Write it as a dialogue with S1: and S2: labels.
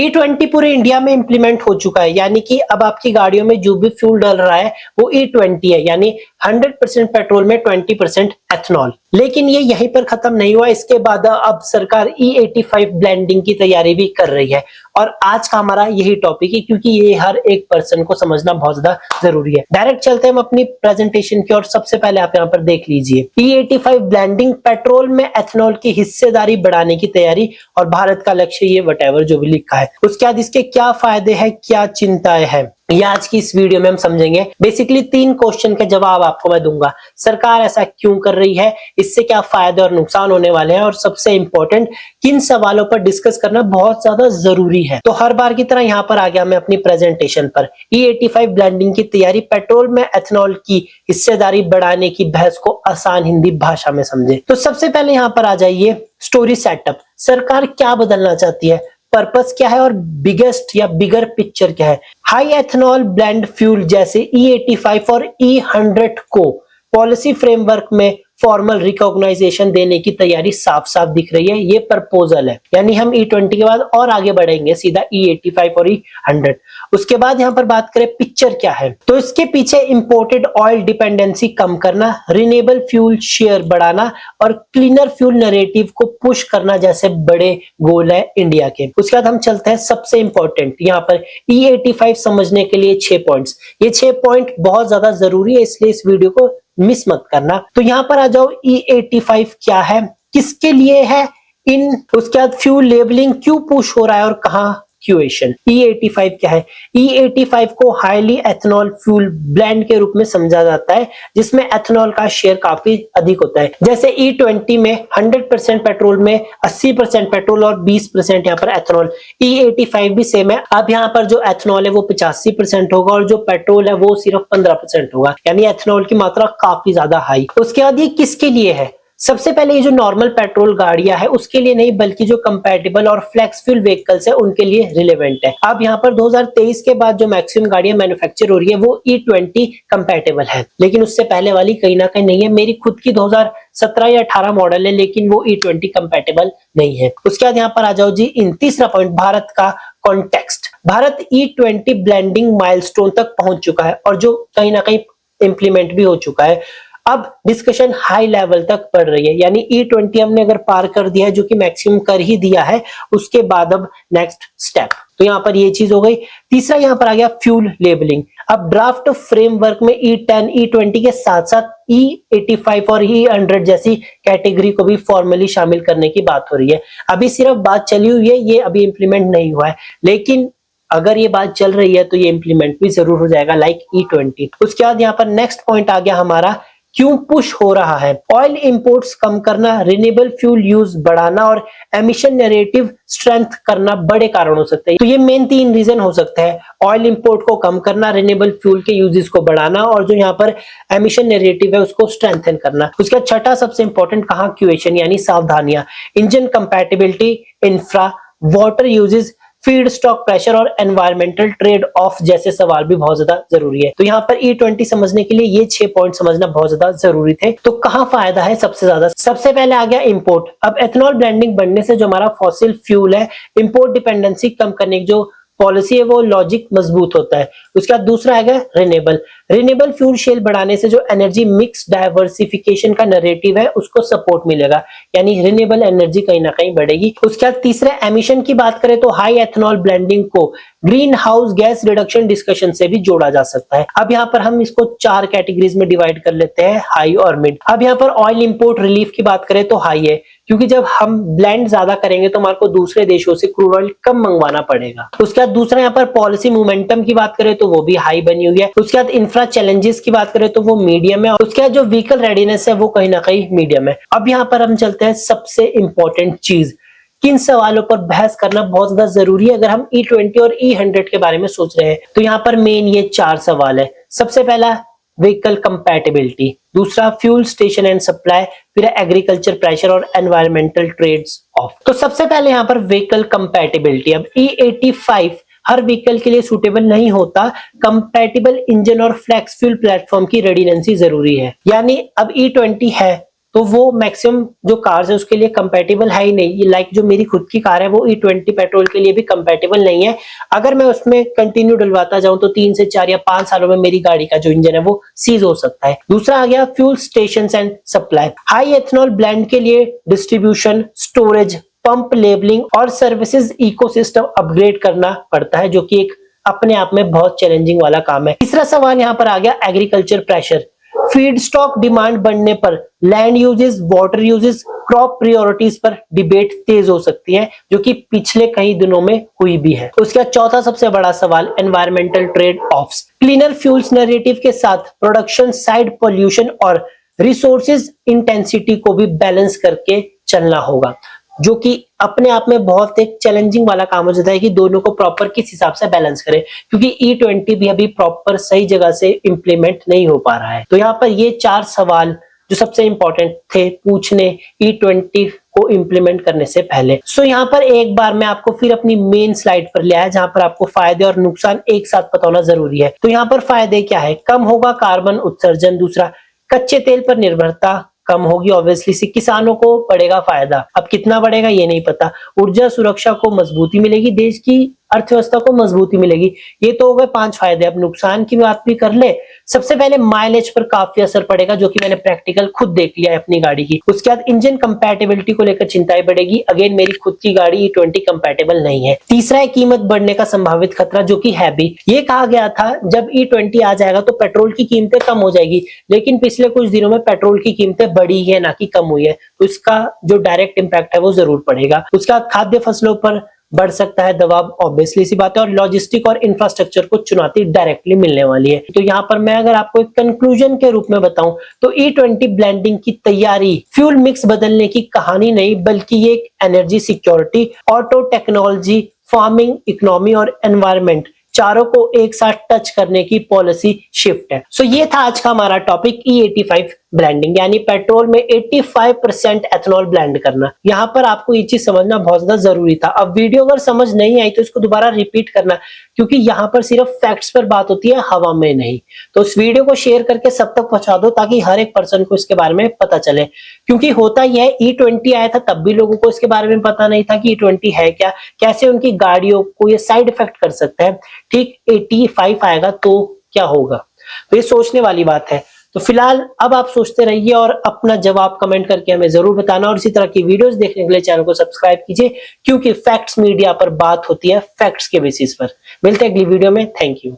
S1: E20 पूरे India में implement हो चुका है, यानी कि अब आपकी गाड़ियों में जो भी फ्यूल डल रहा है वो E20 है, यानी 100% पेट्रोल में 20% एथनॉल। लेकिन ये यहीं पर खत्म नहीं हुआ, इसके बाद अब सरकार E85 ब्लेंडिंग की तैयारी भी कर रही है और आज का हमारा यही टॉपिक है, क्योंकि ये हर एक पर्सन को समझना बहुत ज्यादा जरूरी है। डायरेक्ट चलते हैं हम अपनी प्रेजेंटेशन की और सबसे पहले आप यहाँ पर देख लीजिए E85 ब्लेंडिंग, पेट्रोल में एथनॉल की हिस्सेदारी बढ़ाने की तैयारी और भारत का लक्ष्य, ये वटेवर जो भी लिखा है। उसके बाद इसके क्या फायदे हैं, क्या चिंताएं हैं, ये आज की इस वीडियो में हम समझेंगे। बेसिकली 3 क्वेश्चन के जवाब आपको मैं दूंगा। सरकार ऐसा क्यों कर रही है, इससे क्या फायदे और नुकसान होने वाले हैं, और सबसे इंपॉर्टेंट किन सवालों पर डिस्कस करना बहुत ज्यादा जरूरी है। तो हर बार की तरह यहाँ पर आ गया मैं अपनी प्रेजेंटेशन पर। E85 ब्लेंडिंग की तैयारी, पेट्रोल में एथनॉल की हिस्सेदारी बढ़ाने की बहस को आसान हिंदी भाषा में समझे। तो सबसे पहले यहाँ पर आ जाइए स्टोरी सेटअप। सरकार क्या बदलना चाहती है, पर्पस क्या है और बिगेस्ट या बिगर पिक्चर क्या है। हाई एथनॉल ब्लेंड फ्यूल जैसे E85 और E100 को पॉलिसी फ्रेमवर्क में फॉर्मल रिकॉग्नाइजेशन देने की तैयारी साफ साफ दिख रही है। ये प्रपोजल है, यानी हम E20 के बाद और आगे बढ़ेंगे सीधा E85 और E100। उसके बाद यहाँ पर बात करें पिक्चर क्या है, तो इसके पीछे इंपोर्टेड ऑयल डिपेंडेंसी कम करना, रिन्यूएबल फ्यूल शेयर बढ़ाना और क्लीनर फ्यूल नैरेटिव को पुश करना जैसे बड़े गोल है इंडिया के। उसके बाद हम चलते हैं सबसे इंपॉर्टेंट यहाँ पर E85 समझने के लिए 6 पॉइंट्स। ये 6 पॉइंट बहुत ज्यादा जरूरी है, इसलिए इस वीडियो को मिस मत करना। तो यहाँ पर आ जाओ, E85 क्या है, किसके लिए है, उसके बाद फ्यूल लेबलिंग क्यों पुश हो रहा है और कहाँ क्यूएशन। E85 क्या है, E85 को हाईली एथनॉल फ्यूल ब्लेंड के रूप में समझा जाता है, जिसमें एथनॉल का शेयर काफी अधिक होता है। जैसे E20 में 100% पेट्रोल में 80% पेट्रोल और 20% यहाँ पर एथनॉल। E85 भी सेम है। अब यहाँ पर जो एथनॉल है वो 85% होगा और जो पेट्रोल है वो सिर्फ 15% होगा, यानी एथनॉल की मात्रा काफी ज्यादा हाई। उसके बाद ये किसके लिए है, सबसे पहले ये जो नॉर्मल पेट्रोल गाड़ियां है उसके लिए नहीं, बल्कि जो कंपैटिबल और फ्लेक्स फ्यूल व्हीकल्स है उनके लिए रिलेवेंट है। अब यहाँ पर 2023 के बाद जो मैक्सिमम गाड़ियां मैन्युफैक्चर हो रही है वो E20 कंपैटिबल है, लेकिन उससे पहले वाली कहीं ना कहीं नहीं है। मेरी खुद की 2017 या 18 मॉडल है, लेकिन वो E20 कंपैटिबल नहीं है। उसके बाद यहाँ पर आ जाओ जी, इन तीसरा पॉइंट, भारत का context. Bharat E20 blending milestone तक पहुंच चुका है और जो कहीं ना कहीं इंप्लीमेंट भी हो चुका है। अब डिस्कशन हाई लेवल तक बढ़ रही है, यानी E20 हमने अगर पार कर दिया है, जो कि मैक्सिमम कर ही दिया है, उसके बाद अब नेक्स्ट स्टेप। तो यहाँ पर ये चीज हो गई। तीसरा यहाँ पर आ गया फ्यूल लेबलिंग। अब ड्राफ्ट फ्रेमवर्क में E10 E20 के साथ साथ E85 और E100 जैसी कैटेगरी को भी फॉर्मली शामिल करने की बात हो रही है। अभी सिर्फ बात चली हुई है, ये अभी इंप्लीमेंट नहीं हुआ है, लेकिन अगर ये बात चल रही है तो ये इंप्लीमेंट भी जरूर हो जाएगा लाइक E20। उसके बाद यहाँ पर नेक्स्ट पॉइंट आ गया हमारा, क्यों पुश हो रहा है। ऑयल इंपोर्ट्स कम करना, रिन्यूएबल फ्यूल यूज बढ़ाना और एमिशन नैरेटिव स्ट्रेंथ करना बड़े कारण हो सकते हैं। तो ये मेन 3 रीजन हो सकते हैं, ऑयल इंपोर्ट को कम करना, रिन्यूएबल फ्यूल के यूजेस को बढ़ाना और जो यहाँ पर एमिशन नैरेटिव है उसको स्ट्रेंथन करना। उसका छठा सबसे इंपॉर्टेंट कहाँ क्यूएशन, यानी सावधानियां, engine compatibility, infra, water uses, feed stock pressure और एनवायरमेंटल ट्रेड ऑफ जैसे सवाल भी बहुत ज्यादा जरूरी है। तो यहाँ पर E20 समझने के लिए ये 6 पॉइंट समझना बहुत ज्यादा जरूरी थे। तो कहाँ फायदा है सबसे ज्यादा, सबसे पहले आ गया इंपोर्ट। अब एथनॉल ब्लेंडिंग बढ़ने से जो हमारा फॉसिल फ्यूल है, इंपोर्ट डिपेंडेंसी कम करने की जो पॉलिसी है वो लॉजिक मजबूत होता है। उसके बाद दूसरा है रिन्यूएबल फ्यूल शेल बढ़ाने से जो एनर्जी मिक्स डाइवर्सिफिकेशन का नैरेटिव है उसको सपोर्ट मिलेगा, यानी रिन्यूएबल एनर्जी कहीं ना कहीं बढ़ेगी। उसके बाद तीसरा एमिशन की बात करें तो हाई एथनॉल ब्लेंडिंग को green house gas reduction discussion से भी जोड़ा जा सकता है। अब यहाँ पर हम इसको 4 कैटेगरीज में डिवाइड कर लेते हैं, हाई और मिड। अब यहाँ पर ऑयल इंपोर्ट रिलीफ की बात करें तो हाई है, क्योंकि जब हम ब्लेंड ज्यादा करेंगे तो हमारे को दूसरे देशों से क्रूड ऑयल कम मंगवाना पड़ेगा। उसके बाद दूसरा यहाँ पर पॉलिसी मोमेंटम की बात करें तो वो भी हाई बनी हुई है। उसके बाद इंफ्रा चैलेंजेस की बात करें तो वो मीडियम है। उसके बाद जो व्हीकल रेडीनेस है वो कहीं ना कहीं मीडियम है। अब यहाँ पर हम चलते हैं सबसे इंपॉर्टेंट चीज, किन सवालों पर बहस करना बहुत ज्यादा जरूरी है अगर हम E20 और E100 के बारे में सोच रहे हैं। तो यहाँ पर मेन ये 4 सवाल है। सबसे पहला व्हीकल कंपैटिबिलिटी, दूसरा फ्यूल स्टेशन एंड सप्लाई, फिर एग्रीकल्चर प्रेशर और एनवायरमेंटल ट्रेड्स ऑफ। तो सबसे पहले यहाँ पर व्हीकल कंपैटिबिलिटी। अब E85 हर व्हीकल के लिए सूटेबल नहीं होता, कंपैटिबल इंजन और फ्लेक्स फ्यूल प्लेटफॉर्म की रेडिडेंसी जरूरी है। यानी अब E20 है तो वो मैक्सिमम जो कार्स है उसके लिए कंपैटिबल है ही नहीं। लाइक जो मेरी खुद की कार है वो E20 पेट्रोल के लिए भी कंपैटिबल नहीं है। अगर मैं उसमें कंटिन्यू डलवाता जाऊं तो 3 से 4 या 5 सालों में मेरी गाड़ी का जो इंजन है वो सीज हो सकता है। दूसरा आ गया fuel station and supply. High ethanol blend के लिए डिस्ट्रीब्यूशन, स्टोरेज, पंप लेबलिंग और सर्विसेज इकोसिस्टम अपग्रेड करना पड़ता है, जो कि एक अपने आप में बहुत चैलेंजिंग वाला काम है। तीसरा सवाल यहाँ पर आ गया agriculture pressure. Feed stock demand बढ़ने पर land uses, water uses, crop priorities पर डिबेट तेज हो सकती है, जो कि पिछले कई दिनों में हुई भी है। उसका चौथा सबसे बड़ा सवाल environmental trade offs. Cleaner fuels narrative के साथ प्रोडक्शन साइड पोल्यूशन और रिसोर्सेज इंटेंसिटी को भी बैलेंस करके चलना होगा, जो कि अपने आप में बहुत एक चैलेंजिंग वाला काम हो जाता है कि दोनों को प्रॉपर किस हिसाब से बैलेंस करें, क्योंकि E20 भी अभी प्रॉपर सही जगह से इंप्लीमेंट नहीं हो पा रहा है। तो यहाँ पर ये 4 सवाल जो सबसे इंपॉर्टेंट थे पूछने E20 को इंप्लीमेंट करने से पहले। सो यहाँ पर एक बार मैं आपको फिर अपनी मेन स्लाइड पर ले आया, जहां पर आपको फायदे और नुकसान एक साथ पता होना जरूरी है। तो यहाँ पर फायदे क्या है? कम होगा कार्बन उत्सर्जन। दूसरा, कच्चे तेल पर निर्भरता कम होगी। ऑब्वियसली सी किसानों को पड़ेगा फायदा। अब कितना बढ़ेगा ये नहीं पता। ऊर्जा सुरक्षा को मजबूती मिलेगी, देश की अर्थव्यवस्था को मजबूती मिलेगी। ये तो हो गए 5 फायदे। अब नुकसान की बात भी कर ले। सबसे पहले माइलेज पर काफी असर पड़ेगा, जो कि मैंने प्रैक्टिकल खुद देख लिया है अपनी गाड़ी की। उसके बाद इंजन कंपैटिबिलिटी को लेकर चिंताएं बढ़ेगी। अगेन मेरी खुद की गाड़ी E20 कंपैटिबल नहीं है। तीसरा है कीमत बढ़ने का संभावित खतरा, जो कि है भी। ये कहा गया था जब E20 आ जाएगा तो पेट्रोल की कीमतें कम हो जाएगी, लेकिन पिछले कुछ दिनों में पेट्रोल की कीमतें बढ़ी है, ना कि कम हुई है। तो इसका जो डायरेक्ट इंपैक्ट है वो जरूर पड़ेगा। उसके बाद खाद्य फसलों पर बढ़ सकता है दबाव, ऑब्वियसली सी बात है। और लॉजिस्टिक और इंफ्रास्ट्रक्चर को चुनौती डायरेक्टली मिलने वाली है। तो यहाँ पर मैं अगर आपको एक कंक्लूजन के रूप में बताऊं तो E20 ब्लेंडिंग की तैयारी फ्यूल मिक्स बदलने की कहानी नहीं, बल्कि ये एक energy security, auto technology, farming, economy और एनवायरमेंट चारों को एक साथ टच करने की पॉलिसी शिफ्ट है। सो ये था आज का हमारा टॉपिक E85 ब्लेंडिंग, यानी पेट्रोल में 85% एथेनॉल ब्लेंड करना। यहाँ पर आपको ये चीज समझना बहुत ज्यादा जरूरी था। अब वीडियो अगर समझ नहीं आई तो इसको दोबारा रिपीट करना, क्योंकि यहाँ पर सिर्फ फैक्ट्स पर बात होती है, हवा में नहीं। तो इस वीडियो को शेयर करके सब तक पहुंचा दो, ताकि हर एक पर्सन को इसके बारे में पता चले। क्योंकि होता यह है, E20 आया था तब भी लोगों को इसके बारे में पता नहीं था कि E20 है क्या, कैसे उनकी गाड़ियों को ये साइड इफेक्ट कर सकता है। ठीक 85 आएगा तो क्या होगा, तो ये सोचने वाली बात है। तो फिलहाल अब आप सोचते रहिए और अपना जवाब कमेंट करके हमें जरूर बताना। और इसी तरह की वीडियोस देखने के लिए चैनल को सब्सक्राइब कीजिए, क्योंकि फैक्ट्स मीडिया पर बात होती है फैक्ट्स के बेसिस पर। मिलते हैं अगली वीडियो में। Thank you.